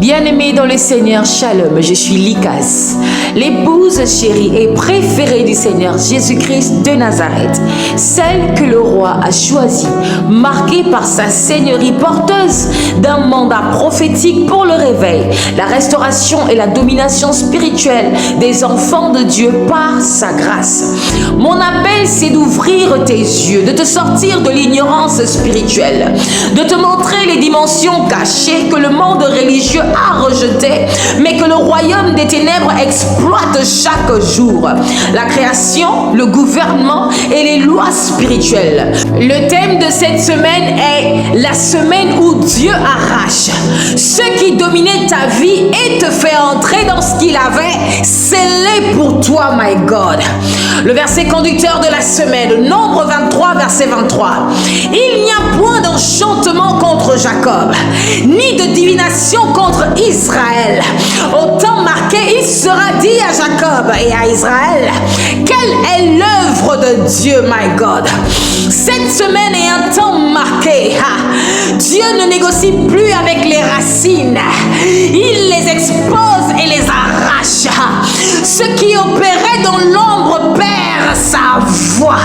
Bien-aimée dans le Seigneur, Shalom, je suis Likas, l'épouse chérie et préférée du Seigneur Jésus-Christ de Nazareth, celle que le roi a choisie, marquée par sa seigneurie porteuse d'un mandat prophétique pour le réveil, la restauration et la domination spirituelle des enfants de Dieu par sa grâce. Mon appel, c'est d'ouvrir tes yeux, de te sortir de l'ignorance spirituelle, de te montrer les dimensions cachées que le monde religieux a rejetées, mais que le royaume des ténèbres exploite chaque jour. La création, le gouvernement et les lois spirituelles. Le thème de cette semaine est la semaine où Dieu arrache ce qui dominait ta vie et te fait entrer dans ce qu'il avait scellé pour toi, my God. Le verset conducteur de la semaine, Nombre 23, verset 23. Il n'y a point d'enchantement contre Jacob, ni de divination contre Israël. Au temps marqué, il sera dit à Jacob et à Israël, quelle est l'œuvre de Dieu, my God. Cette semaine est un temps marqué. Dieu ne négocie plus avec les racines. Il les expose et les arrache. Ce qui opérait dans l'ombre perd sa voix.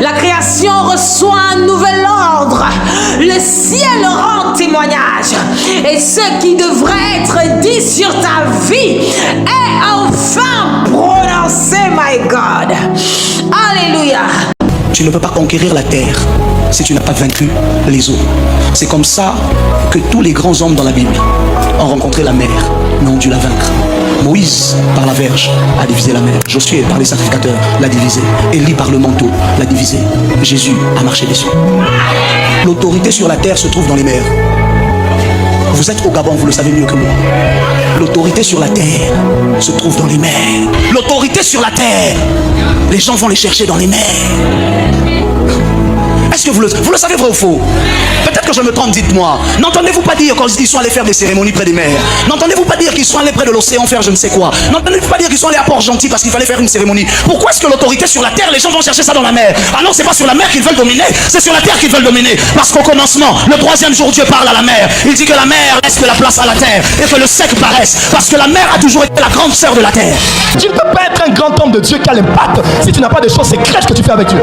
La création reçoit un nouvel ordre. Le ciel rend témoignage. Et ce qui devrait être dit sur ta vie est enfin prononcé, my God. Alléluia. Tu ne peux pas conquérir la terre si tu n'as pas vaincu les eaux. C'est comme ça que tous les grands hommes dans la Bible ont rencontré la mer, mais ont dû la vaincre. Moïse, par la verge, a divisé la mer. Josué, par les sacrificateurs, l'a divisé. Élie, par le manteau, l'a divisé. Jésus a marché dessus. L'autorité sur la terre se trouve dans les mers. Vous êtes au Gabon, vous le savez mieux que moi. L'autorité sur la terre se trouve dans les mers. L'autorité sur la terre, les gens vont les chercher dans les mers. Est-ce que vous le savez, vrai ou faux? Peut-être que je me trompe, dites-moi. N'entendez-vous pas dire quand ils sont allés faire des cérémonies près des mers? N'entendez-vous pas dire qu'ils sont allés près de l'océan faire je ne sais quoi? N'entendez-vous pas dire qu'ils sont allés à Port-Gentil parce qu'il fallait faire une cérémonie? Pourquoi est-ce que l'autorité sur la terre, les gens vont chercher ça dans la mer? Ah non, c'est pas sur la mer qu'ils veulent dominer, c'est sur la terre qu'ils veulent dominer. Parce qu'au commencement, le troisième jour, Dieu parle à la mer. Il dit que la mer laisse de la place à la terre et que le sec paraisse. Parce que la mer a toujours été la grande sœur de la terre. Tu ne peux pas être un grand homme de Dieu qui a l'impact si tu n'as pas de choses secrètes que tu fais avec Dieu.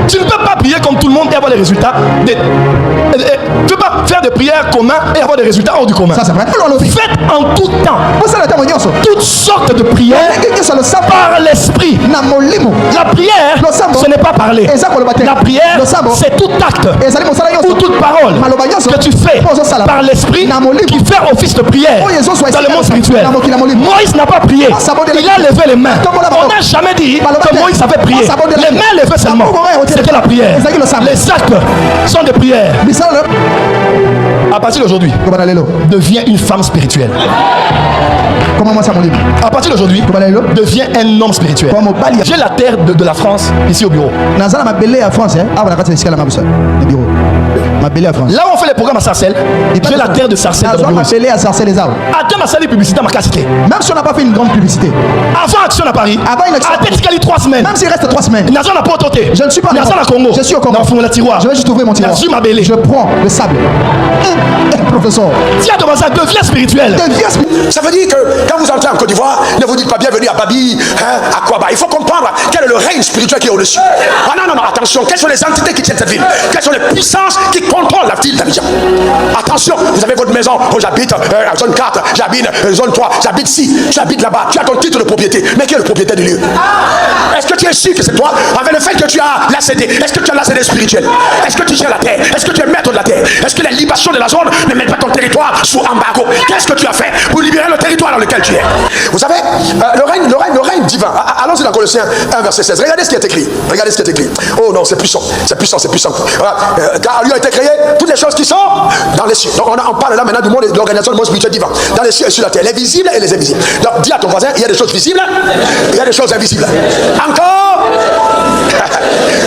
Tu ne peux pas prier comme tout le monde et avoir les résultats. Tu ne peux pas faire des prières communes et avoir des résultats hors du commun. Ça c'est vrai. Faites en tout temps toutes sortes de prières par l'esprit. La prière, ce n'est pas parler. La prière, c'est tout acte ou toute parole que tu fais par l'esprit qui fait office de prière dans le monde spirituel. Moïse n'a pas prié, il a levé les mains. On n'a jamais dit que Moïse avait prié. Les mains levées seulement, c'était la prière. Les actes sont des prières. À partir d'aujourd'hui, deviens une femme spirituelle. À partir d'aujourd'hui, deviens un homme spirituel. J'ai la terre de la France ici au bureau. Là où on fait les programmes à Sarcelles, j'ai la terre de Sarcelles. Attends ma salle publicité à ma cité. Même si on n'a pas fait une grande publicité. Avant Action à Paris, attends 3 semaines. Même s'il reste 3 semaines. Je ne suis pas Congo. Je suis au Congo. Je vais juste ouvrir mon tiroir. Je prends le sable. Professeur. Tiens, deviens spirituel. Ça veut dire que quand vous entrez en Côte d'Ivoire, ne vous dites pas bienvenue à Babi, à Kwaba. Il faut comprendre quel est le règne spirituel qui est au-dessus. Ah non, attention. Quelles sont les entités qui tiennent cette ville? Quelles sont les puissances qui contrôlent la ville d'Abidjan? Attention, vous avez votre maison. Oh, j'habite zone 4, j'habite zone 3, j'habite ici, tu habites là-bas. Tu as ton titre de propriété. Mais qui est le propriétaire du lieu? Est-ce que tu es sûr que c'est toi? Avec le fait que tu as l'ACD, est-ce que tu as l'ACD spirituel? Est-ce que tu gères la terre? Est-ce que tu es maître de la terre? Est-ce que les libations de la zone ne mettent pas ton territoire sous embargo? Qu'est-ce que tu as fait pour libérer le territoire dans lequel tu es? Vous savez, le règne divin. Allons-y dans Colossiens 1, verset 16. Regardez ce qui est écrit. Oh non, c'est puissant. Car lui a été créé toutes les choses qui sont dans les cieux. Donc on parle là maintenant du monde de l'organisation du monde spirituel divin. Dans les cieux et sur la terre. Les visibles et les invisibles. Donc dis à ton voisin, il y a des choses visibles, il y a des choses invisibles. Encore.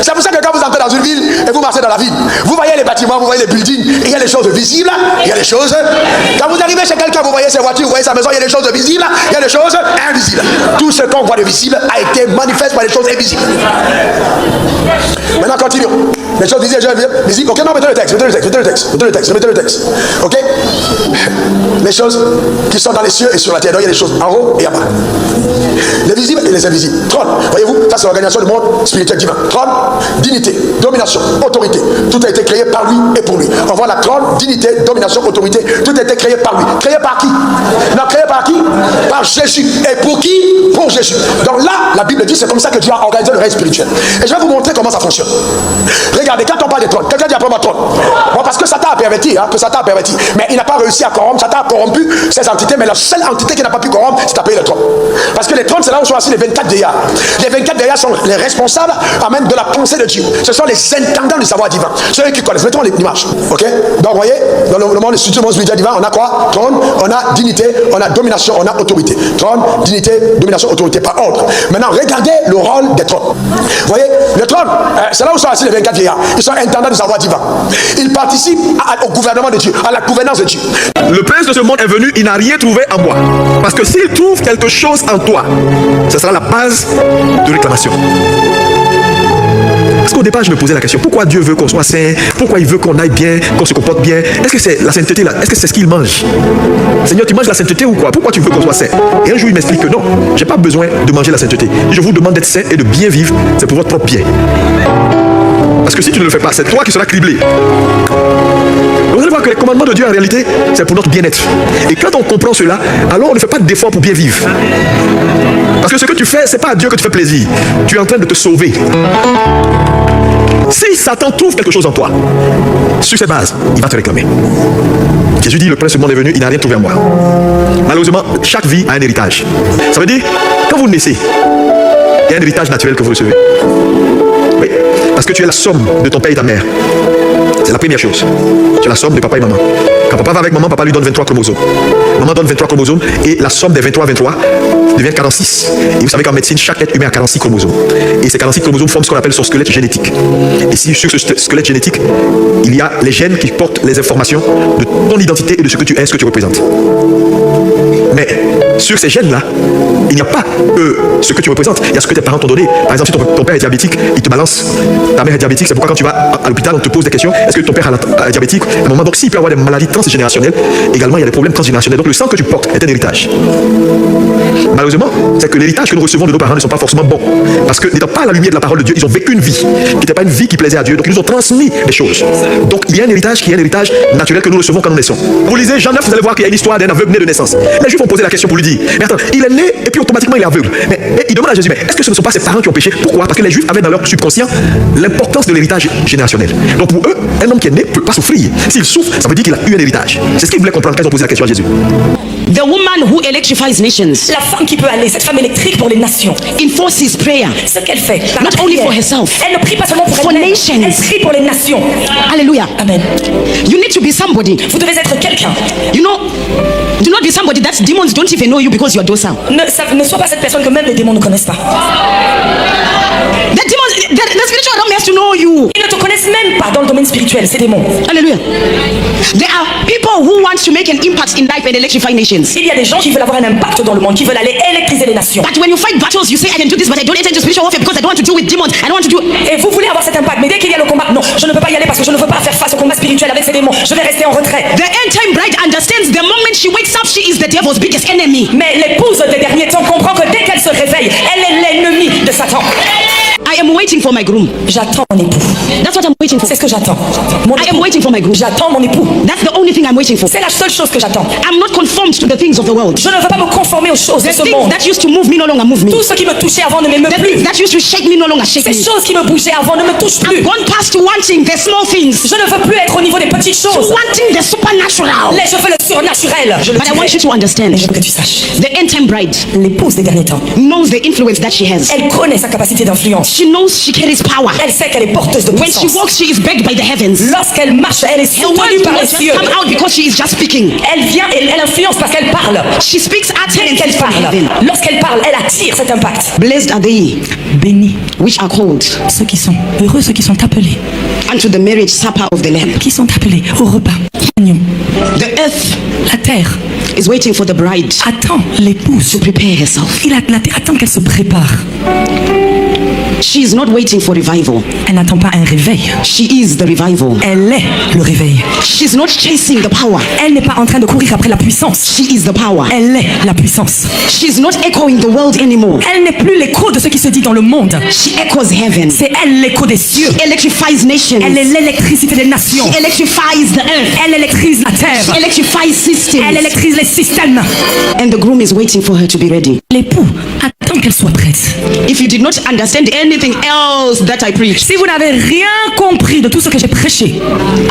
C'est pour ça que quand vous entrez dans une ville et vous marchez dans la ville, vous voyez les bâtiments, vous voyez les buildings, il y a des choses visibles, il y a des choses. Quand vous arrivez chez quelqu'un, vous voyez ses voitures, vous voyez sa maison, il y a des choses visibles, il y a des choses invisibles. Tout ce qu'on voit de visible a été manifesté par des choses invisibles. Maintenant, continuons. Les choses visibles. Ok, non, mettez le texte. Ok. Les choses qui sont dans les cieux et sur la terre. Donc il y a des choses en haut et en bas. Les visibles et les invisibles. Trône. Voyez-vous, ça c'est l'organisation du monde spirituel divin. Trône, dignité, domination, autorité. Tout a été créé par lui et pour lui. On voit la trône, dignité, domination, autorité. Tout a été créé par lui. Créé par qui? Non, créé par qui? Par Jésus. Et pour qui? Pour Jésus. Donc là, la Bible dit c'est comme ça que Dieu a organisé le règne spirituel. Et je vais vous montrer comment ça fonctionne. Regardez, quand on parle des trônes, quelqu'un dit après moi trône. Bon, parce que Satan a perverti, mais il n'a pas réussi à corrompre. Satan a corrompu ces entités, mais la seule entité qui n'a pas pu corrompre, c'est appelé le trône. Parce que les trônes, c'est là où sont assis les 24 vieillards. Les 24 vieillards sont les responsables même de la pensée de Dieu. Ce sont les intendants du savoir divin. Ceux qui connaissent. Mettons l'image. Ok? Donc, vous voyez, dans le monde spirituel divin, on a quoi? Trône, on a dignité, on a domination, on a autorité. Trône, dignité, domination, autorité, par ordre. Maintenant, regardez le rôle des trônes. Vous voyez, le trône, c'est là où sont assis les 24 vieillards. Ils sont intendants du savoir divin. Ils participent au gouvernement de Dieu, à la gouvernance de Dieu. Le prince de ce monde est venu, il n'a rien trouvé en moi. Parce que s'il trouve quelque chose en toi, ce sera la base de réclamation. Parce qu'au départ, je me posais la question, pourquoi Dieu veut qu'on soit saint? Pourquoi il veut qu'on aille bien, qu'on se comporte bien? Est-ce que c'est la sainteté là? Est-ce que c'est ce qu'il mange? Seigneur, tu manges la sainteté ou quoi? Pourquoi tu veux qu'on soit saint? Et un jour, il m'explique que non, j'ai pas besoin de manger la sainteté. Je vous demande d'être saint et de bien vivre, c'est pour votre propre bien. Parce que si tu ne le fais pas, c'est toi qui seras criblé. Vous allez voir que les commandements de Dieu, en réalité, c'est pour notre bien-être. Et quand on comprend cela, alors on ne fait pas d'efforts pour bien vivre. Parce que ce que tu fais, c'est pas à Dieu que tu fais plaisir. Tu es en train de te sauver. Si Satan trouve quelque chose en toi, sur ces bases, il va te réclamer. Jésus dit, le prince du monde est venu, il n'a rien trouvé en moi. Malheureusement, chaque vie a un héritage. Ça veut dire, quand vous naissez, il y a un héritage naturel que vous recevez. Oui, parce que tu es la somme de ton père et ta mère. C'est la première chose. Tu es la somme de papa et maman. Quand papa va avec maman, papa lui donne 23 chromosomes. Maman donne 23 chromosomes et la somme des 23 devient 46. Et vous savez qu'en médecine, chaque être humain a 46 chromosomes. Et ces 46 chromosomes forment ce qu'on appelle son squelette génétique. Et si sur ce squelette génétique, il y a les gènes qui portent les informations de ton identité et de ce que tu es, ce que tu représentes. Mais sur ces gènes-là, il n'y a pas ce que tu représentes. Il y a ce que tes parents t'ont donné. Par exemple, si ton père est diabétique, il te balance. Ta mère est diabétique, c'est pourquoi quand tu vas à l'hôpital, on te pose des questions. Est-ce que ton père est diabétique? À un moment, donc s'il peut avoir des maladies transgénérationnelles, également il y a des problèmes transgénérationnels. Donc le sang que tu portes est un héritage. Malheureusement, c'est que l'héritage que nous recevons de nos parents ne sont pas forcément bons. Parce que n'étant pas à la lumière de la parole de Dieu, ils ont vécu une vie qui n'était pas une vie qui plaisait à Dieu. Donc ils nous ont transmis des choses. Donc il y a un héritage qui est un héritage naturel que nous recevons quand nous naissons. Vous lisez Jean 9, vous allez voir qu'il y a une histoire d'un aveugle né de naissance. Les Juifs ont posé la question pour lui dire, mais attends, il est né et puis automatiquement il est aveugle. Mais il demande à Jésus, mais est-ce que ce ne sont pas ses parents qui ont péché? Pourquoi? Parce que les Juifs avaient dans leur subconscient l'importance de l'héritage générationnel. Donc pour eux, un homme qui est né ne peut pas souffrir. S'il souffre, ça veut dire qu'il a eu un héritage. C'est ce qu'ils voulaient comprendre quand ils ont posé la question à Jésus. The woman who electrifies nations. La femme qui peut aller, cette femme électrique pour les nations. Enforces prayer. Ce qu'elle fait. Not only for herself. Elle ne prie pas seulement pour elle-même. Elle prie pour les nations. Alléluia. Amen. You need to be somebody. Vous devez être quelqu'un. You know, do not be somebody that demons don't even know you because you are docile. Ne sois pas cette personne que même les démons ne connaissent pas. The spiritual realm has to know you. Ils ne te connaissent même pas dans le domaine spirituel, ces démons. Hallelujah. There are people who want to make an impact in life and electrify nations. Il y a des gens qui veulent avoir un impact dans le monde, qui veulent aller électriser les nations. But when you fight battles, you say I can do this, but I don't enter into spiritual warfare because I don't want to deal with demons. I don't want to do. Et vous voulez avoir cet impact, mais dès qu'il y a le combat, non, je ne peux pas y aller parce que je ne veux pas faire face au combat spirituel avec ces démons. Je vais rester en retrait. The end time bride understands the moment she wakes up, she is the devil's biggest enemy. Mais l'épouse des derniers temps comprend que dès qu'elle se réveille, elle est l'ennemi de Satan. I am waiting for my groom. J'attends mon époux. That's what I'm waiting for. C'est ce que j'attends. I am waiting for my groom. J'attends mon époux. That's the only thing I'm waiting for. C'est la seule chose que j'attends. I'm not conformed to the things of the world. Je ne veux pas me conformer aux choses de ce monde. That used to move me no longer move me. Tout ce qui me touchait avant ne m'émeut plus. That used to shake me no longer shake me. Ces choses qui me bougeaient avant ne me touchent plus. I've gone past wanting the small things. Je ne veux plus être au niveau des petites choses. To wanting the supernatural. Je veux le surnaturel. But I want you to understand. Je veux que tu saches. The end time bride. L'épouse des derniers temps. Knows the influence that she has. Elle connaît sa capacité d'influence. She knows she carries power. Elle sait qu'elle est porteuse de puissance. When she walks, she is backed by the heavens. Lorsqu'elle marche, elle est soutenue par les cieux. Come out because she is just speaking. Elle vient et elle influence parce qu'elle parle. She speaks at Dès qu'elle parle. Lorsqu'elle parle, elle attire cet impact. Blessed are they, bénis, which are called, ceux qui sont heureux, ceux qui sont appelés, unto the marriage supper of the Lamb. Qui sont appelés au repas. The earth, la terre, is waiting for the bride. Attend l'épouse to prepare herself. La terre attend qu'elle se prépare. She is not waiting for revival. Elle n'attend pas un réveil. She is the revival. Elle est le réveil. She's not chasing the power. Elle n'est pas en train de courir après la puissance. She is the power. Elle est la puissance. She's not echoing the world anymore. Elle n'est plus l'écho de ce qui se dit dans le monde. She echoes heaven. C'est elle l'écho des cieux. She electrifies nations. Elle est l'électricité des nations. She electrifies the earth. Elle électrise la terre. She electrifies systems. Elle électrise les systèmes. And the groom is waiting for her to be ready. L'époux attend qu'elle soit prête. If you did not understand anything else that I preached, Si vous n'avez rien compris de tout ce que j'ai prêché,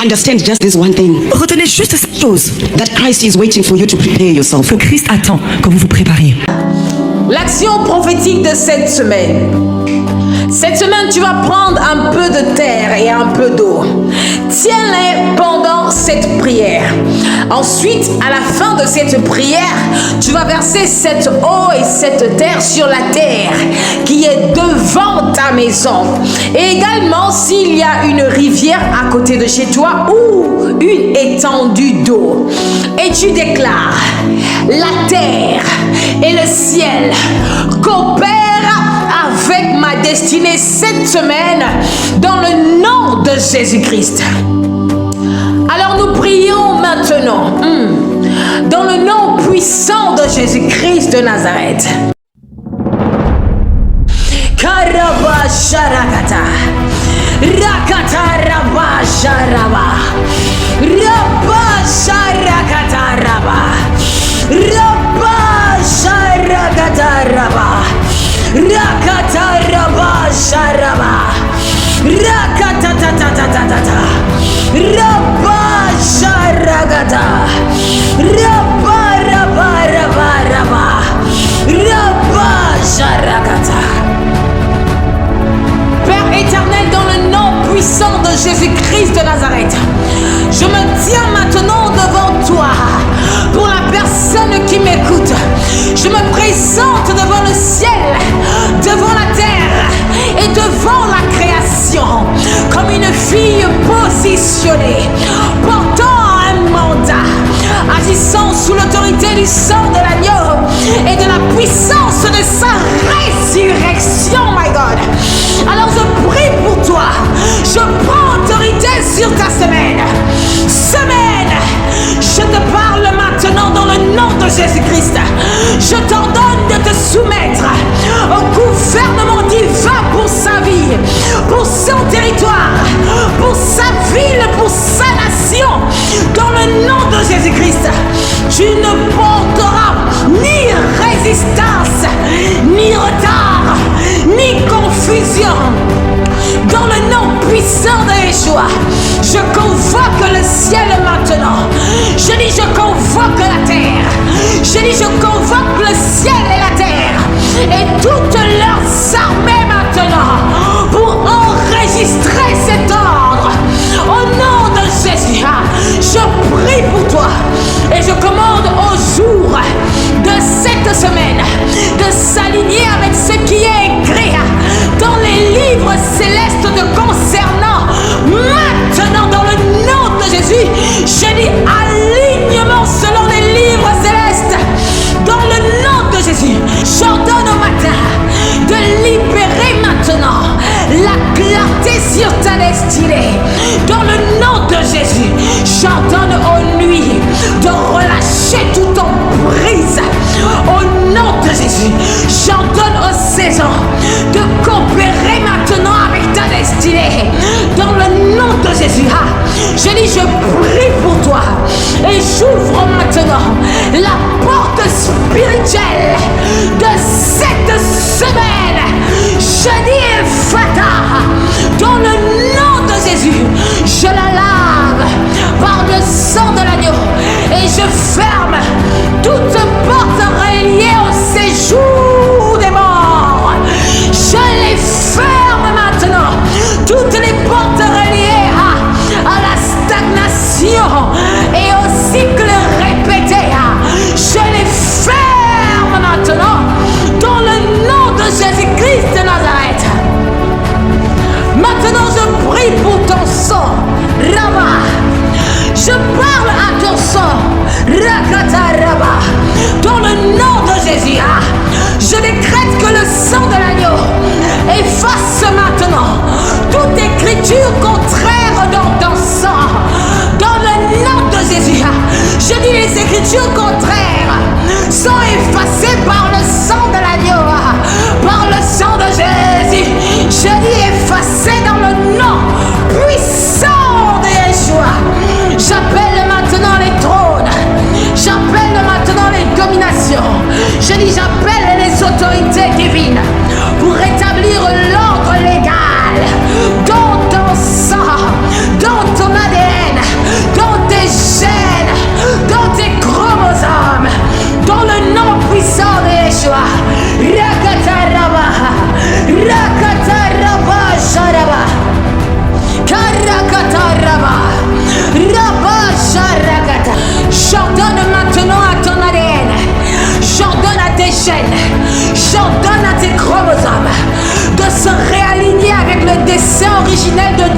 understand just this one thing, retenez juste cette chose, that Christ is waiting for you to prepare yourself. que Christ attend que vous vous prépariez. L'action prophétique de cette semaine. Cette semaine, tu vas prendre un peu de terre et un peu d'eau. Tiens-les pendant cette prière. Ensuite, à la fin de cette prière, tu vas verser cette eau et cette terre sur la terre qui est devant ta maison. Et également, s'il y a une rivière à côté de chez toi ou une étendue d'eau. Et tu déclares, la terre et le ciel coopèrent avec ma destinée cette semaine dans le nom de Jésus-Christ. Alors nous prions maintenant dans le nom puissant de Jésus-Christ de Nazareth. Karaba sharakata, rakata raba sharaba, raba sharakata raba, raba sharakata raba. Rakata raba sharaba, rakata ta ta ta ta ta ta, raba sharagata, raba raba raba raba, raba sharagata. Père éternel, dans le nom puissant de Jésus-Christ de Nazareth, je me tiens maintenant devant toi pour la personne qui m'écoute. Je me présente devant le ciel, devant la terre et devant la création comme une fille positionnée, portant un mandat, agissant sous l'autorité du sang de l'agneau et de la puissance de sa résurrection, my God. Alors je prie pour toi, je prends autorité sur ta semaine. Je te parle maintenant dans le nom de Jésus-Christ. Je t'ordonne de te soumettre au gouvernement divin pour sa vie, pour son territoire, pour sa ville, pour sa nation. Dans le nom de Jésus-Christ, tu ne porteras ni résistance, ni retard, ni confusion. Dans le nom puissant de Yeshua, je convoque le ciel maintenant. Je dis, je convoque la terre. Je dis, je convoque le ciel et la terre et toutes leurs armées maintenant pour enregistrer cet ordre. Au nom de Jésus, je prie pour toi et je commande au jour de cette semaine de s'aligner avec ce qui est écrit dans les livres célestes te concernant. Maintenant, dans le nom de Jésus, je dis alignement selon les livres célestes. Dans le nom de Jésus, j'ordonne au matin de libérer maintenant la clarté sur ta destinée. Dans le nom de Jésus, j'ordonne aux nuits de relâcher toute emprise. Au nom de Jésus, j'ordonne aux saisons de coopérer maintenant avec ta destinée. Dans le nom de Jésus, je dis, je prie pour toi et j'ouvre maintenant la porte spirituelle de cette semaine. Je dis, Fata, dans le nom de Jésus, je la lave par le sang de l'agneau et je ferme toute porte reliée au séjour des morts. Je les ferme maintenant, toutes les portes reliées à la stagnation et au cycle répété. Je les ferme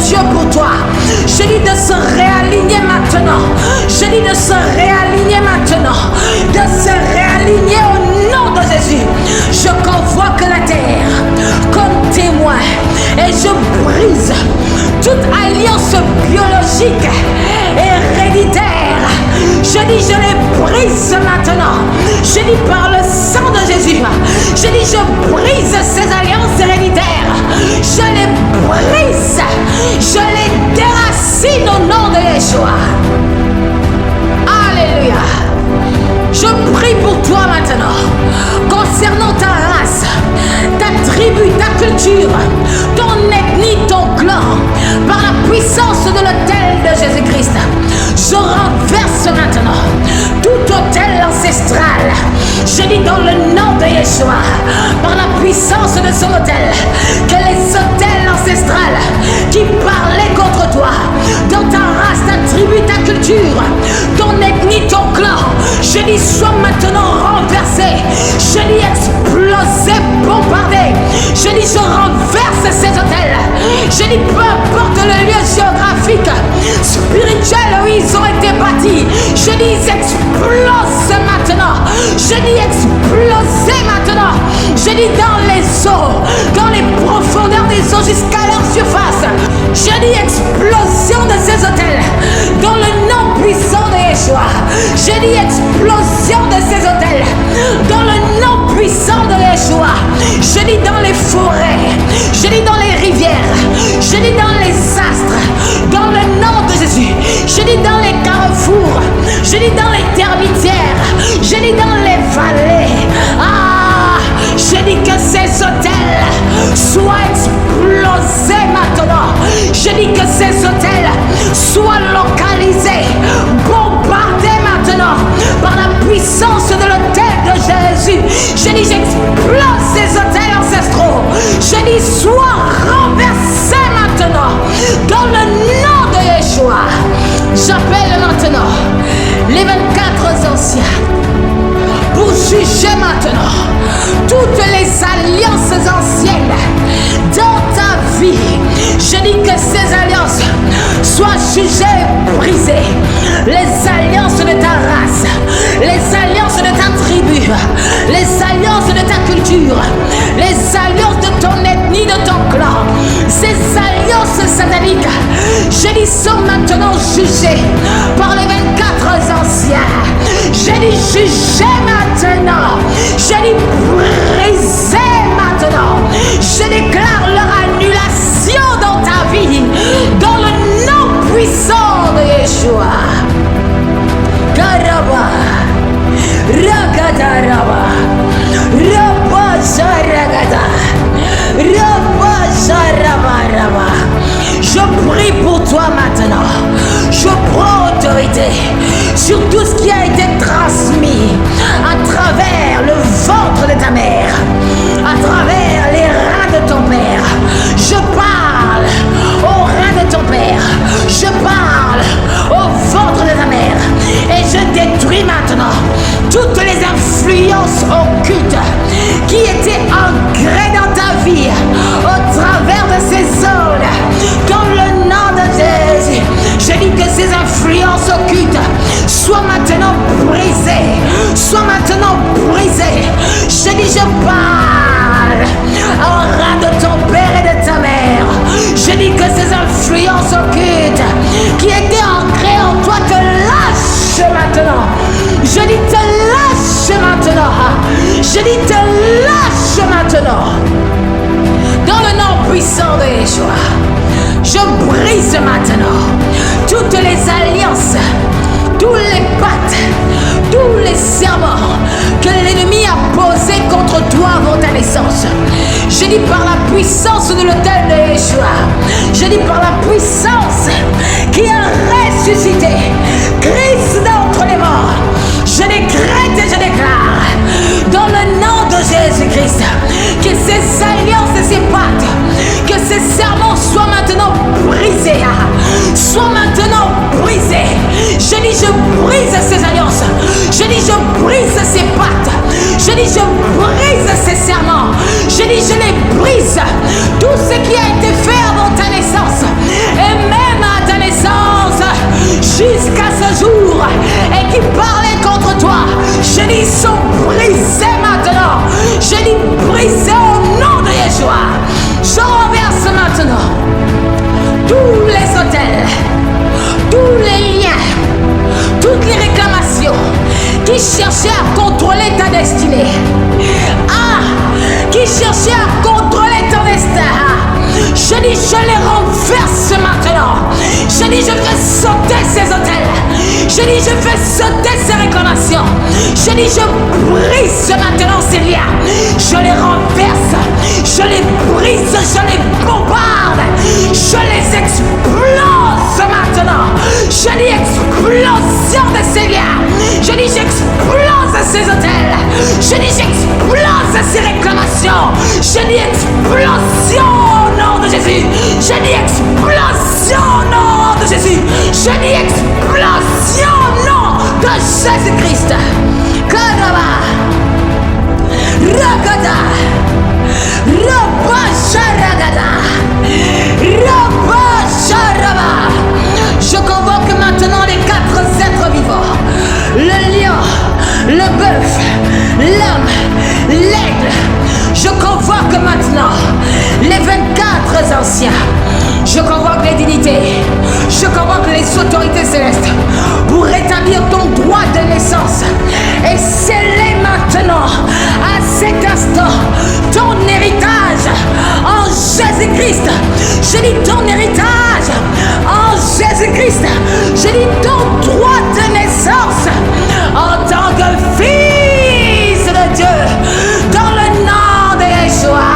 Dieu pour toi. Je dis de se réaligner maintenant. Je dis de se réaligner maintenant. De se réaligner au nom de Jésus. Je convoque la terre comme témoin et je brise toute alliance biologique héréditaire. Je dis je les brise maintenant. Je dis par le sang de Jésus. Je dis je brise ces alliances héréditaires. Je les brise. Je les déracine au nom de Yeshua. Alléluia. Je prie pour toi maintenant, concernant ta race, ta tribu, ta culture, ton ethnie, ton clan, par la puissance de l'autel de Jésus-Christ. Je renverse maintenant tout autel ancestral. Je dis dans le nom de Yeshua, par la puissance de son autel, que les autels ancestrales qui parlaient contre toi, dans ta race, ta tribu, ta culture, ton ethnie, ton clan, je dis sois maintenant renversé. Je dis explosé, bombardé. Je dis je renverse ces hôtels. Je dis peu importe le lieu géographique, spirituel où ils ont été bâtis. Je dis explose maintenant. Je dis exploser maintenant. Je dis dans les eaux, dans les profondeurs des eaux jusqu'à leur surface. Je dis explosion de ces hôtels dans le nom puissant de Yeshua. Je dis explosion de ces hôtels dans le nom puissant de Yeshua. Je dis dans les forêts, je dis dans les rivières, je dis dans les astres, dans le nom de Jésus. Je dis dans les carrefours, je dis dans les termitières, je dis dans les vallées. Je dis que ces hôtels soient explosés maintenant. Je dis que ces hôtels soient localisés, bombardés maintenant par la puissance de l'autel de Jésus. Je dis j'explose ces hôtels ancestraux. Je dis sois renversés maintenant dans le nom de Yeshua. J'appelle maintenant les 24 anciens pour juger maintenant toutes les alliances anciennes dans ta vie. Je dis que ces alliances soient jugées, brisées. Les alliances de ta race, les alliances de ta tribu, les alliances de ta culture, les alliances de ton ethnie, de ton clan, ces alliances sataniques, je dis sont maintenant jugées par les 24 anciens. Je dis jugez maintenant. Je dis brisez maintenant. Je déclare leur annulation dans ta vie, dans le nom puissant de Yeshua. Karaba, Ragadaraba, Rabba Sharagada, Rabba Sharabaraba. Je prie pour toi maintenant. Je prends autorité sur tout ce qui a été transmis à travers le ventre de ta mère, à travers les reins de ton père. Je parle aux reins de ton père. Je parle au ventre de ta mère. Et je détruis maintenant toutes les influences occultes qui étaient ancrées dans ta vie au travers de ces zones. Dans le nom de Jésus, je dis que ces influences occultes soient maintenant brisées. Soient maintenant brisées. Je dis je parle au rein de ton père et de ta mère. Je dis que ces influences occultes qui étaient ancrées en toi te lâchent maintenant. Je dis te lâche maintenant. Je dis te lâche maintenant. Dans le nom puissant de Yeshua, je brise maintenant toutes les alliances, tous les pactes, tous les serments que l'ennemi a posés contre toi avant ta naissance. Je dis par la puissance de l'autel de Yeshua, je dis par la puissance qui a ressuscité Christ d'entre les morts, je décrète et je déclare dans le nom de Jésus-Christ que ces alliances et ces pactes, que ces serments soient maintenant brisés, soient maintenant brisés. Je dis je brise ces alliances, je dis je brise ces pactes, je dis je brise ces serments, je dis je les brise. Tout ce qui a été fait avant ta naissance brisé maintenant. Je dis brisé au nom de Yeshua. Je renverse maintenant tous les hôtels, tous les liens, toutes les réclamations qui cherchaient à contrôler ta destinée. Qui cherchaient à contrôler ton destin. Je dis, je les renverse maintenant. Je dis, je fais sauter ces hôtels. Je dis, je fais sauter ces réclamations. Je dis, je brise maintenant ces liens. Je les renverse. Je les brise. Je les bombarde. Je les explose maintenant. Je dis, explosion de ces liens. Je dis, j'explose ces hôtels. Je dis, j'explose ces réclamations. Je dis, explosion au nom de Jésus. Je dis explosion au nom de Jésus. Je dis explosion au nom de Jésus-Christ. Karaba, Ragada, Rabba Sharagada, Rabba Sharaba. Je convoque maintenant les 4 êtres vivants. Le lion, le bœuf, l'homme, l'aigle. Je convoque maintenant les 24 anciens. Je convoque les dignités. Je convoque les autorités célestes pour rétablir ton droit de naissance et sceller maintenant, à cet instant, ton héritage en Jésus-Christ. Je dis ton héritage en Jésus-Christ. Je dis ton droit de naissance en tant que fils de Dieu. Dans le nom de Yeshua,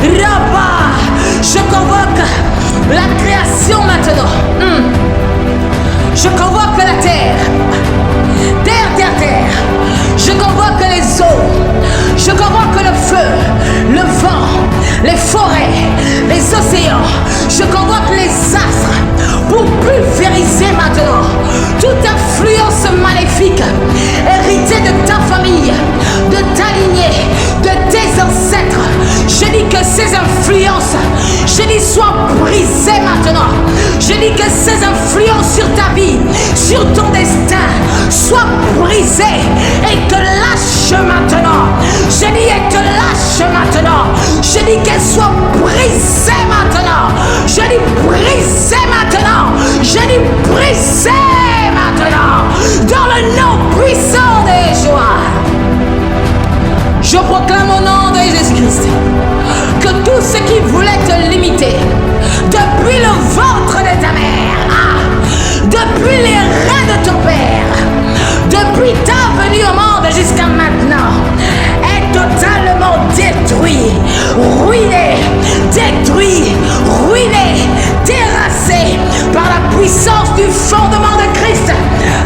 Rabba, je convoque la création maintenant. Je convoque la terre. Terre. Je convoque les eaux. Je convoque le feu, le vent, les forêts, les océans. Je convoque les astres pour pulvériser maintenant toute influence maléfique héritée de ta famille, de ta lignée, de tes ancêtres. Je dis que ces influences, soient brisées maintenant. Je dis que ces influences sur ta vie, sur ton destin, soient brisées et te lâchent maintenant. Je dis et te lâchent maintenant. Je dis qu'elles soient brisées maintenant. Je dis brisées maintenant. Je dis brisées maintenant. Dans le nom puissant de Yeshua. Je proclame au nom de Jésus-Christ que tout ce qui voulait te limiter depuis le ventre de ta mère, depuis les reins de ton père, depuis ta venue au monde jusqu'à maintenant, est totalement détruit, ruiné, détruit, ruiné, terrassé par la puissance du fondement de Christ,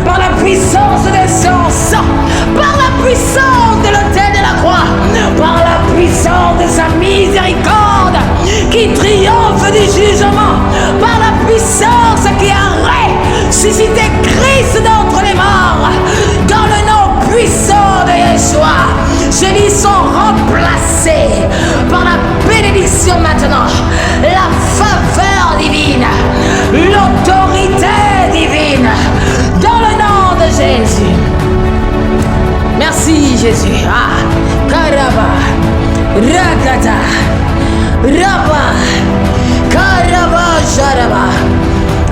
par la puissance de son sang, par la puissance de l'autel de la croix, par la puissance de sa miséricorde qui triomphe du jugement, par la puissance qui a ressuscité Christ d'entre les morts, dans le nom puissant de Yeshua. Je dis sont remplacés par la bénédiction maintenant, la faveur divine, l'autorité divine, dans le nom de Jésus. Merci Jésus. Karaba, Ragada, Raba, Karaba, Jaraba,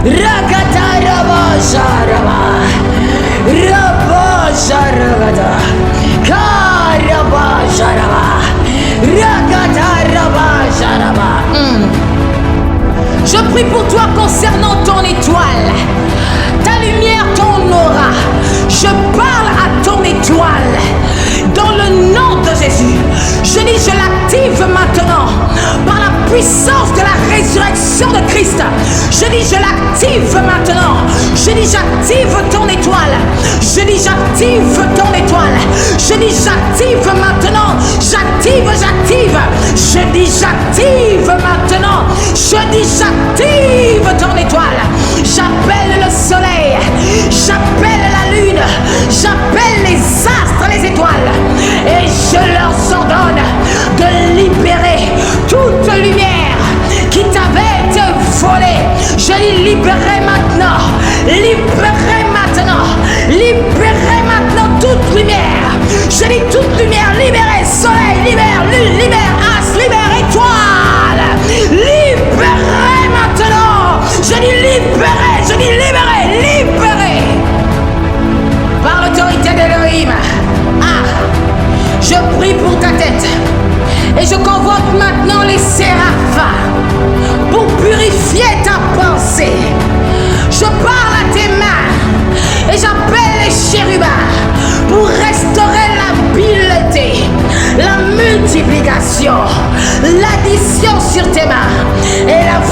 Ragata, Raba, Jaraba, Raba, Jaragada, Karaba, Jaraba, Ragata, Raba, Jaraba. Je prie pour toi concernant ton étoile, ta lumière, ton aura. Je parle à ton étoile dans le nom de Jésus. Je dis, je l'active maintenant par la puissance de la résurrection de Christ. Je dis, je l'active maintenant. Je dis, j'active ton étoile. Je dis, j'active ton étoile. Je dis, j'active maintenant. J'active. Je dis, j'active maintenant. Je dis, j'active ton étoile. J'appelle le soleil. J'appelle la lune. J'appelle les astres, les étoiles. Et je leur ordonne de libérer toute lumière qui t'avait été volée. Je dis libérez maintenant. Libérez maintenant. Libérez maintenant toute lumière. Je dis toute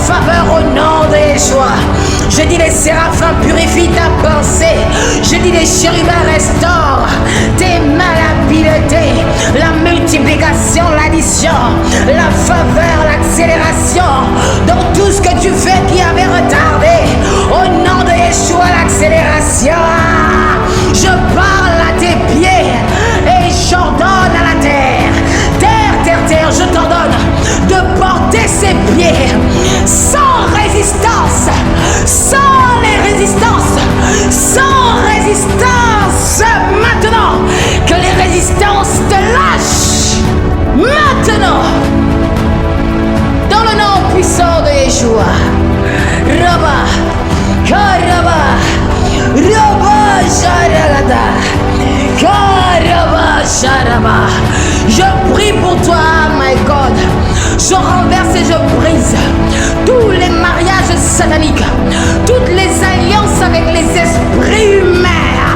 faveur au nom de Yeshua. Je dis les séraphins purifient ta pensée. Je dis les chérubins restaurent tes malhabiletés. La multiplication, l'addition, la faveur, l'accélération dans tout ce que tu fais qui avait retardé. Au nom de Yeshua, l'accélération. Je parle à tes pieds et j'ordonne à la terre. Terre, je t'ordonne de porter ses pieds sans résistance, sans les résistances, sans résistance. Maintenant, que les résistances te lâchent. Maintenant, dans le nom puissant de Yeshua. Rabba, Karaba, Rabba, Jaragada, Karaba, Jaraba. Je prie pour toi, my God. Je renverse et je brise tous les mariages sataniques, toutes les alliances avec les esprits humains,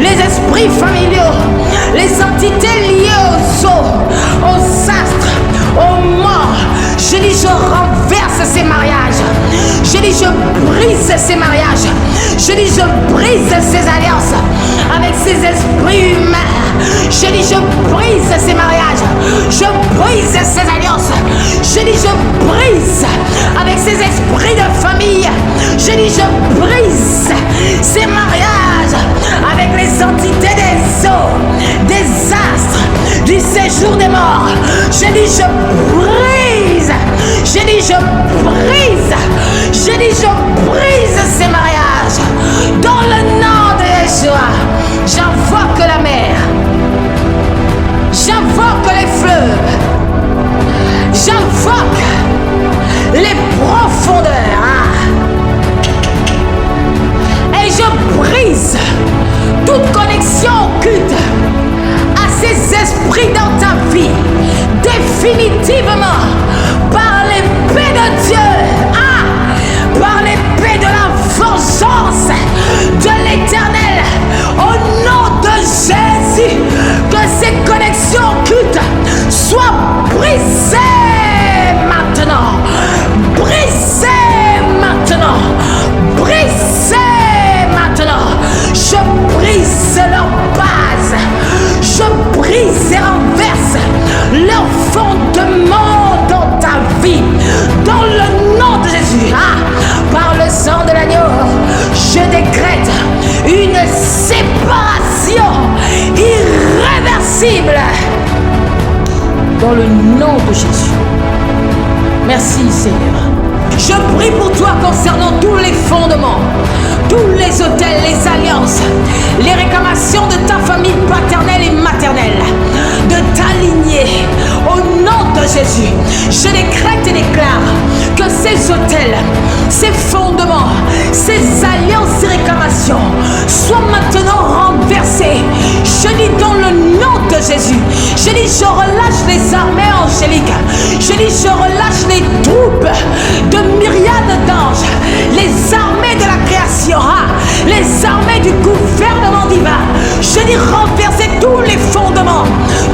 les esprits familiaux, les entités liées aux eaux, aux astres, aux morts. Je dis, je renverse ces mariages. Je dis, je brise ces mariages. Je dis, je brise ces alliances avec ces esprits humains. Je dis, je brise ces mariages. Je brise ces alliances. Je dis, je brise avec ces esprits de famille. Je dis, je brise ces mariages avec les entités des eaux, des astres, du séjour des morts. Je dis, je brise. Je dis, je brise. Je dis, je brise ces mariages. Dans le nom de Yeshua, j'invoque la mer. J'invoque les fleuves. J'invoque les profondeurs. Et je brise toute connexion occulte à ces esprits dans ta vie. Définitivement, par l'épée de Dieu, par l'épée de la vengeance de l'Éternel, au nom de Jésus, que ces connexions occultes soient brisées maintenant, brisées maintenant, brisées maintenant. Je brise leur base, je brise et renverse leur fondement dans ta vie, dans le nom de Jésus. Par le sang de l'agneau, je décrète une séparation irréversible dans le nom de Jésus. Merci Seigneur. Je prie pour toi concernant tous les fondements, tous les autels, les alliances, les réclamations de ta famille paternelle et maternelle, de ta lignée. Au nom de Jésus, je décrète et déclare que ces autels, ces fondements, ces alliances et réclamations soient maintenant renversés. Je dis dans le nom de Jésus, je dis je relâche les armées angéliques, je dis je relâche les troupes de myriades d'anges, les armées de la création, les armées du gouvernement divin. Je dis renverser tous les fondements,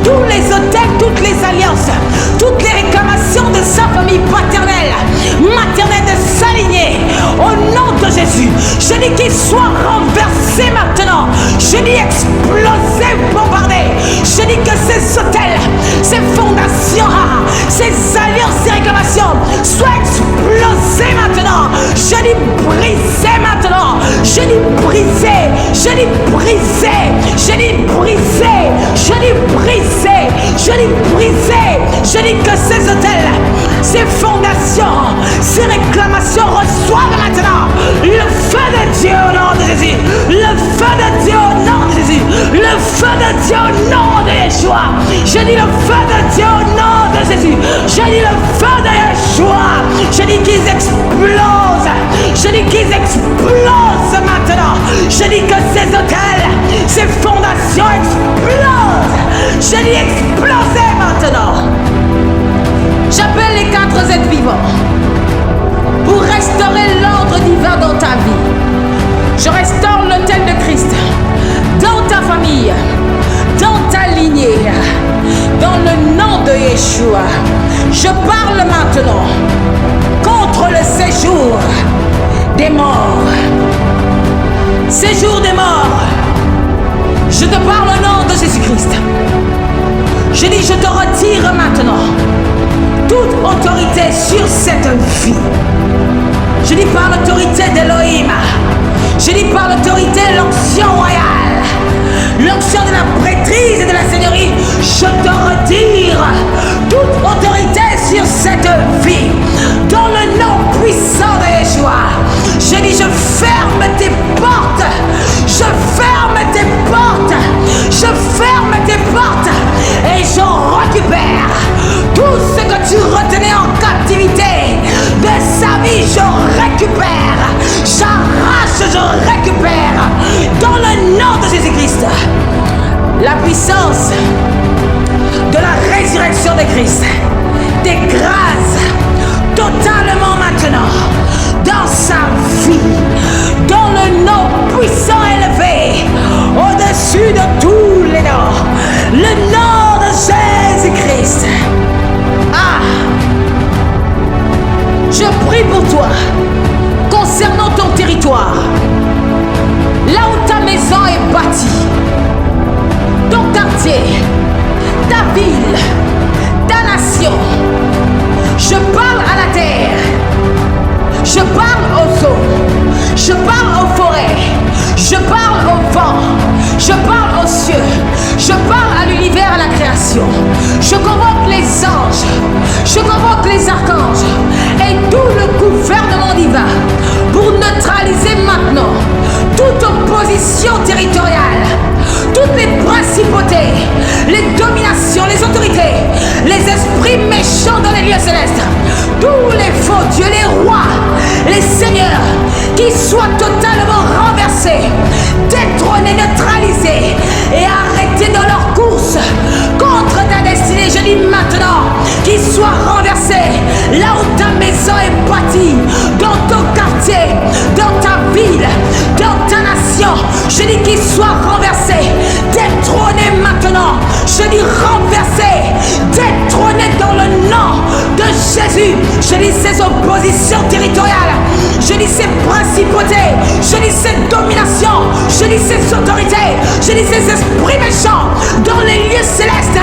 tous les autels, toutes les alliances, toutes les réclamations de sa famille paternelle, maternelle, de sa lignée. Au nom de Jésus, je dis qu'ils soient renversés maintenant. Je dis explosés, bombardés. Je dis que ces autels, ces fondations, ces alliances, ces réclamations soient explosés maintenant. Je dis briser maintenant. Je dis briser. Je dis briser. Je dis briser. Je dis briser. Je dis briser. Je dis que ces autels, ces fondations, ces réclamations reçoivent maintenant le feu de Dieu au nom de Jésus. Le feu de Dieu au nom de Jésus. Le feu de Dieu au nom de Yeshua. Je dis le feu de Dieu au nom de Jésus. Je dis le feu de Yeshua. Je dis qu'ils explosent. Je dis qu'ils explosent maintenant. Je dis que ces hôtels, ces fondations explosent. Je dis exploser maintenant. J'appelle les 4 êtres vivants pour restaurer l'ordre divin. Jésus-Christ. Je dis, je te retire maintenant toute autorité sur cette vie. Je dis par l'autorité d'Elohim. Je dis par l'autorité de l'onction royale, l'onction de la prêtrise et de la seigneurie. Je te retire toute autorité sur cette vie. Dans le nom puissant de Yeshua, je dis, je ferme tes portes. Je ferme tes portes. Je ferme tes portes. Et je récupère tout ce que tu retenais en captivité de sa vie. Je récupère. J'arrache, je récupère. Dans le nom de Jésus-Christ, la puissance de la résurrection de Christ t'écrase totalement maintenant dans sa vie, dans le nom puissant élevé au-dessus de tous les noms, le nom de Jésus-Christ. Je prie pour toi concernant ton territoire, là où ta maison est bâtie, ton quartier, ta ville, ta nation. Je parle à la terre, je parle aux eaux, je parle aux forêts, je parle au vent, je parle aux cieux, je parle à l'univers, à la création. Je convoque les anges, je convoque les archanges et tout le gouvernement divin pour neutraliser maintenant toute opposition territoriale, toutes les principautés, les dominations, les autorités, les esprits méchants dans les lieux célestes, tous les faux dieux, les rois, les seigneurs, qui soient totalement renversés, détrônés, neutralisés et arrêtés dans leur course contre ta destinée. Je dis maintenant qu'ils soient renversés là où ta maison est bâtie, dans ton quartier, dans ta ville, dans ta nation. Je dis qu'ils soient renversés, détrônés maintenant. Je dis renversés, détrônés dans le nom de Jésus. Je dis ces oppositions territoriales, je dis ces principautés, je dis ces dominations, je dis ces autorités, je dis ces esprits méchants dans les lieux célestes.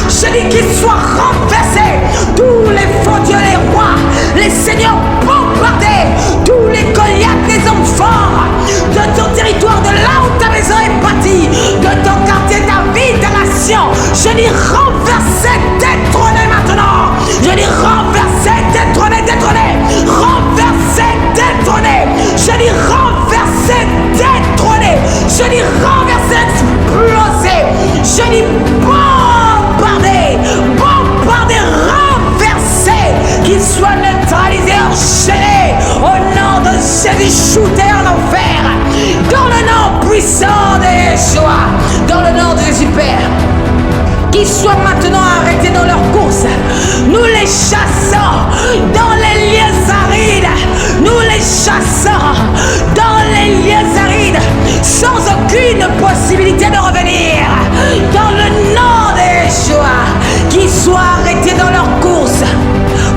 Je dis qu'ils soient renversés, tous les faux dieux, les rois, les seigneurs bombardés, tous les Goliaths, les hommes forts de ton territoire, de là où ta maison est bâtie, de ton quartier, ta vie, ta nation. Je dis renversés, détrônés maintenant. Je dis renversés, détrônés, détrônés, renversés, détrônés. Je dis renversés, détrônés. Je dis renversés, explosés. Je dis bombardés, bombardés, renversés, qu'ils soient neutralisés, enchaînés au nom de Jésus, shootés en enfer, dans le nom puissant de Yeshua, dans le nom de Jésus Père. Qu'ils soient maintenant arrêtés dans leur course. Nous les chassons dans les lieux arides. Nous les chassons dans les lieux arides sans aucune possibilité de revenir. Dans le nom de Yeshua, qu'ils soient arrêtés dans leur course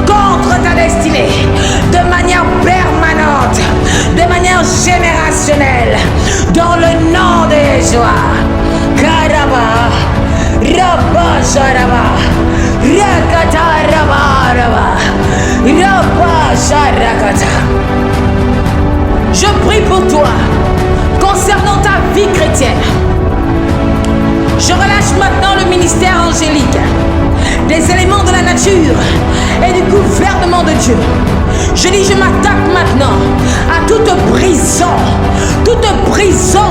contre ta destinée de manière permanente, de manière générationnelle. Dans le nom de Yeshua. Karaba. Rabba Sharaba, Rakata Rabba Rabba, Rabba Sharakata. Je prie pour toi concernant ta vie chrétienne. Je relâche maintenant le ministère angélique, des éléments de la nature et du gouvernement de Dieu. Je dis, je m'attaque maintenant à toute prison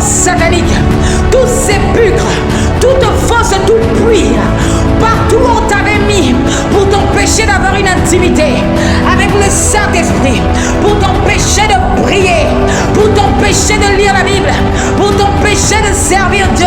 satanique, tout sépulcre, toute fosse, tout puits, partout où on t'avait mis pour t'empêcher d'avoir une intimité avec le Saint-Esprit, pour t'empêcher de prier, pour t'empêcher de lire la Bible, pour t'empêcher de servir Dieu.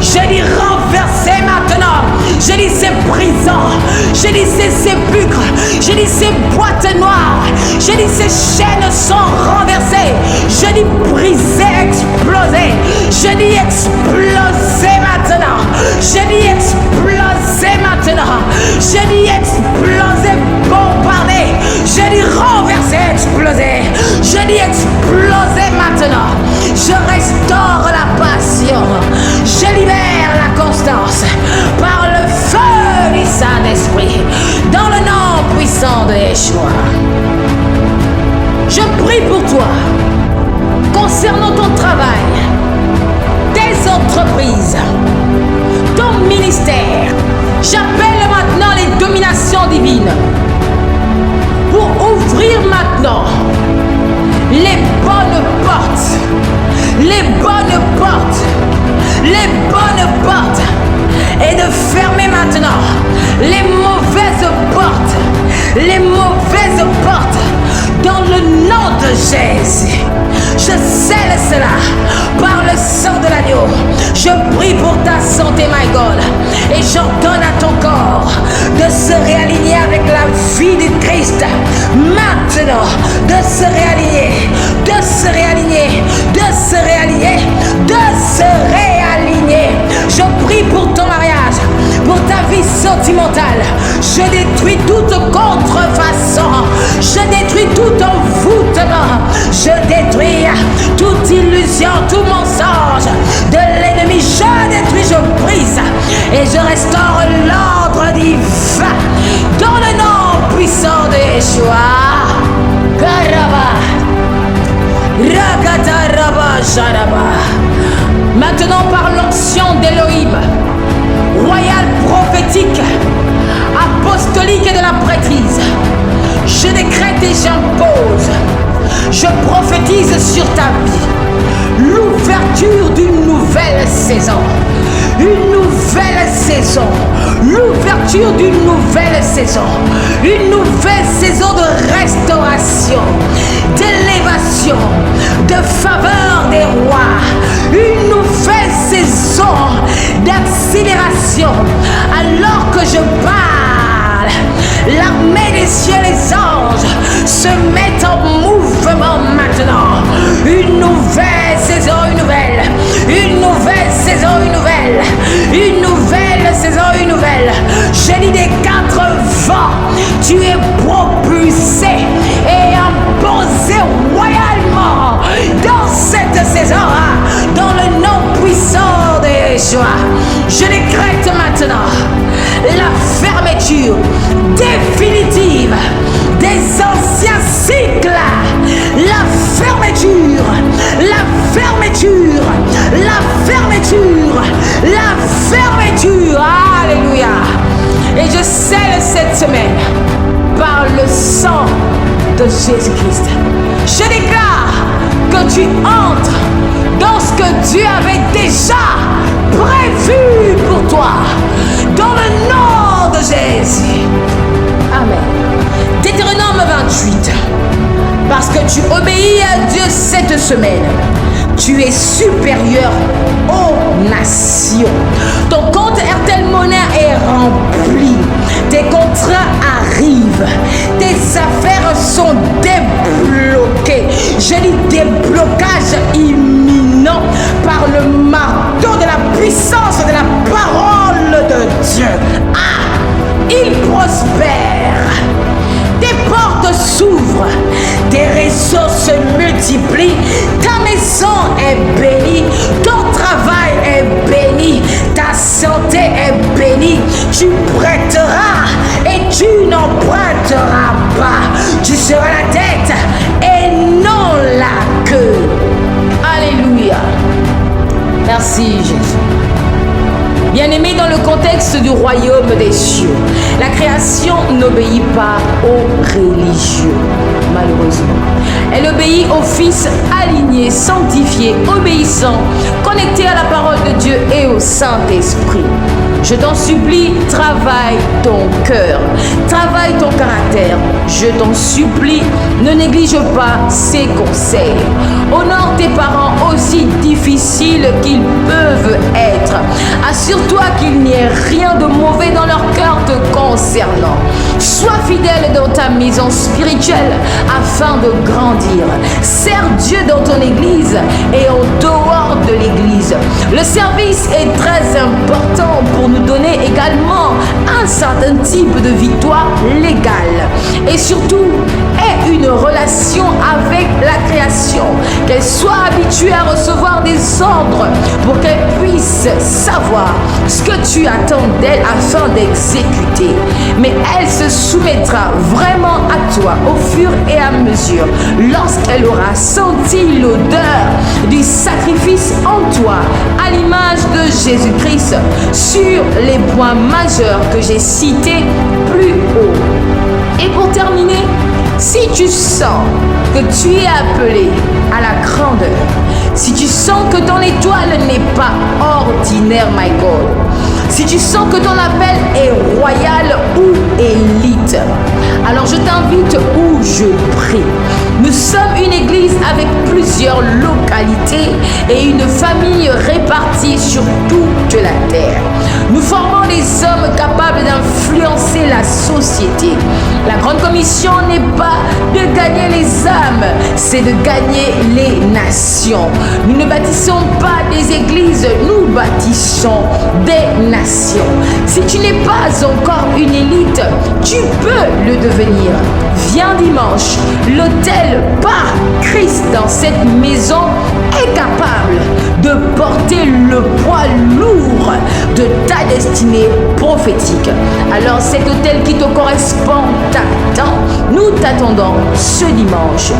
Je dis renverser maintenant. Je dis ces prisons, je dis ces sépulcres, je dis ces boîtes noires, je dis ces chaînes sont renversées. Je dis briser, exploser. Je dis exploser maintenant. Je dis exploser maintenant. Je dis exploser, bombarder. Je dis renverser, exploser. Je dis exploser maintenant. Je restaure la passion. Je libère la constance. sang de Yeshua. Je prie pour toi concernant ton travail, tes entreprises, ton ministère. J'appelle maintenant les dominations divines pour ouvrir maintenant les bonnes portes, les bonnes portes, les bonnes portes, et de fermer maintenant les mauvaises portes, les mauvaises portes, dans le nom de Jésus. Je scelle cela par le sang de l'agneau. Je prie pour ta santé, my God, et j'ordonne à ton corps de se réaligner avec la vie du Christ. Maintenant, de se réaligner, de se réaligner, de se réaligner, de se réaligner. Je prie pour ton mariage, pour ta vie sentimentale. Je détruis toute contrefaçon, je détruis tout envoûtement, je détruis toute illusion, tout mensonge de l'ennemi. Je détruis, je brise et je restaure l'ordre divin dans le nom puissant de Yeshua. Karaba, Rakataraba, Jaraba. Maintenant, par l'onction d'Élohim, royale, prophétique, apostolique et de la prêtrise, je décrète et j'impose, je prophétise sur ta vie l'ouverture d'une nouvelle saison. Une nouvelle saison, l'ouverture d'une nouvelle saison, une nouvelle saison de restauration, d'élévation, de faveur des rois, une nouvelle saison d'accélération. Alors que je parle, l'armée des cieux, les anges se mettent en mouvement maintenant. Une nouvelle saison, une nouvelle saison, une nouvelle saison, une nouvelle. Je dis des quatre vents, tu es propulsé et imposé royalement dans cette saison, dans le nom puissant de Yeshua. Je décrète maintenant la fermeture définitive des anciens cycles, la fermeture, la fermeture, la fermeture, la fermeture. Alléluia. Et je scelle cette semaine par le sang de Jésus-Christ. Je déclare que tu entres dans ce que Dieu avait déjà prévu pour toi, dans le nom de Jésus. Amen. Deutéronome 28. Parce que tu obéis à Dieu cette semaine, tu es supérieur aux nations. Ton compte RTL Monnaie est rempli. Tes contrats arrivent. Tes affaires sont débloquées. Je dis déblocage imminent par le marteau de la puissance de la parole de Dieu. Il prospère. Tes portes s'ouvrent, tes réseaux se multiplient, ta maison est bénie, ton travail est béni, ta santé est bénie, tu prêteras et tu n'emprunteras pas, tu seras la tête et non la queue. Alléluia. Merci Jésus. Bien-aimé, dans le contexte du royaume des cieux, la création n'obéit pas aux religieux, malheureusement. Elle obéit au Fils aligné, sanctifié, obéissant, connecté à la parole de Dieu et au Saint-Esprit. Je t'en supplie, travaille ton cœur, travaille ton caractère. Je t'en supplie, ne néglige pas ses conseils. Honore tes parents aussi difficiles qu'ils peuvent être. Assure-toi qu'il n'y ait rien de mauvais dans leur cœur te concernant. Sois fidèle dans ta maison spirituelle afin de grandir. Sers Dieu dans ton église et en dehors de l'église. Le service est très important pour nous donner également un certain type de victoire légale. et surtout ait une relation avec la création, qu'elle soit habituée à recevoir des ordres pour qu'elle puisse savoir ce que tu attends d'elle afin d'exécuter. Mais elle se soumettra vraiment à toi au fur et à mesure lorsqu'elle aura senti l'odeur du sacrifice en toi à l'image de Jésus-Christ sur les points majeurs que j'ai cités plus haut. Et pour terminer, si tu sens que tu es appelé à la grandeur, si tu sens que ton étoile n'est pas ordinaire, my God, si tu sens que ton appel est royal ou élite, alors je t'invite où je prie. Nous sommes une église avec plusieurs localités et une famille répartie sur toute la terre. Nous formons des hommes capables d'influencer la société. La grande commission n'est pas de gagner les âmes, c'est de gagner les nations. Nous ne bâtissons pas des églises, nous bâtissons des nations. Si tu n'es pas encore une élite, tu peux le devenir. Viens dimanche, l'autel par Christ dans cette maison est capable de porter le poids lourd de ta destinée prophétique. Alors cet autel qui te correspond t'attend. Nous t'attendons ce dimanche.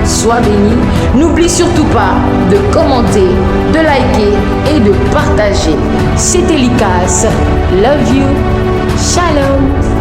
Sois béni. N'oublie surtout pas de commenter, de liker et de partager. C'était Likas. Love you. Shalom.